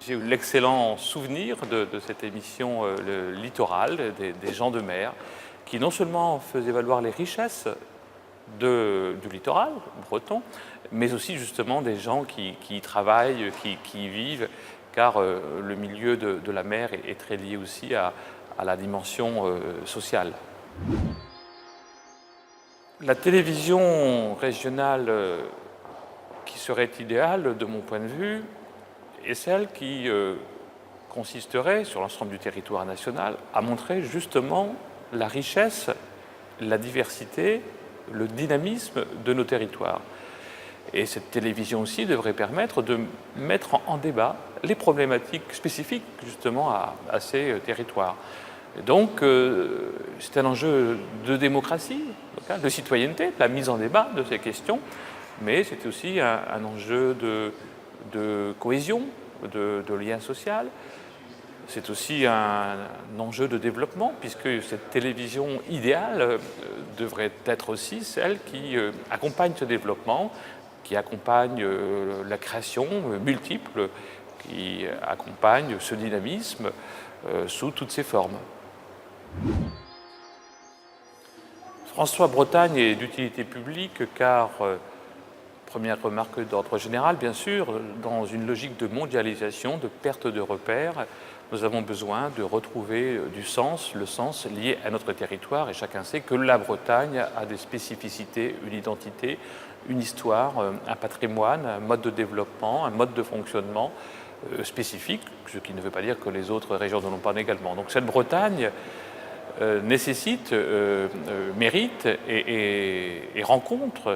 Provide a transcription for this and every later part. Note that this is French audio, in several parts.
J'ai eu l'excellent souvenir de cette émission Le Littoral, des gens de mer, qui non seulement faisaient valoir les richesses du littoral breton, mais aussi justement des gens qui y travaillent, qui y vivent, car le milieu de la mer est très lié aussi à la dimension sociale. La télévision régionale qui serait idéale, de mon point de vue, est celle qui consisterait, sur l'ensemble du territoire national, à montrer justement la richesse, la diversité, le dynamisme de nos territoires. Et cette télévision aussi devrait permettre de mettre en débat les problématiques spécifiques justement à ces territoires. Et donc c'est un enjeu de démocratie, de citoyenneté, la mise en débat de ces questions, mais c'est aussi un enjeu de cohésion, de lien social. C'est aussi un enjeu de développement, puisque cette télévision idéale devrait être aussi celle qui accompagne ce développement, qui accompagne la création multiple, qui accompagne ce dynamisme sous toutes ses formes. France 3 Bretagne est d'utilité publique car, première remarque d'ordre général, bien sûr, dans une logique de mondialisation, de perte de repères, nous avons besoin de retrouver du sens, le sens lié à notre territoire, et chacun sait que la Bretagne a des spécificités, une identité, une histoire, un patrimoine, un mode de développement, un mode de fonctionnement spécifique, ce qui ne veut pas dire que les autres régions n'en ont pas également. Donc cette Bretagne nécessite, mérite et rencontre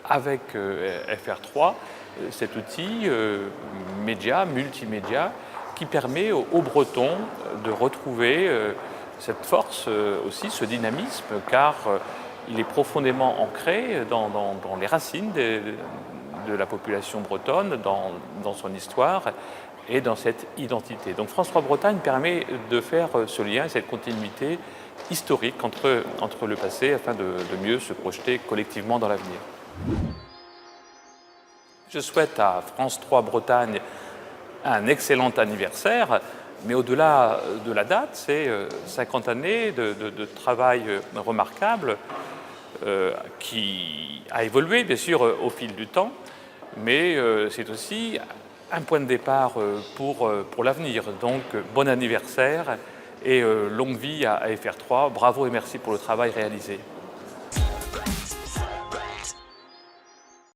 avec FR3 cet outil média, multimédia, qui permet aux Bretons de retrouver cette force aussi, ce dynamisme, car il est profondément ancré dans les racines de la population bretonne, dans son histoire et dans cette identité. Donc France 3 Bretagne permet de faire ce lien, cette continuité historique entre le passé afin de mieux se projeter collectivement dans l'avenir. Je souhaite à France 3 Bretagne un excellent anniversaire, mais au-delà de la date, c'est 50 années de travail remarquable qui a évolué bien sûr au fil du temps, mais c'est aussi un point de départ pour l'avenir. Donc bon anniversaire et longue vie à FR3. Bravo et merci pour le travail réalisé.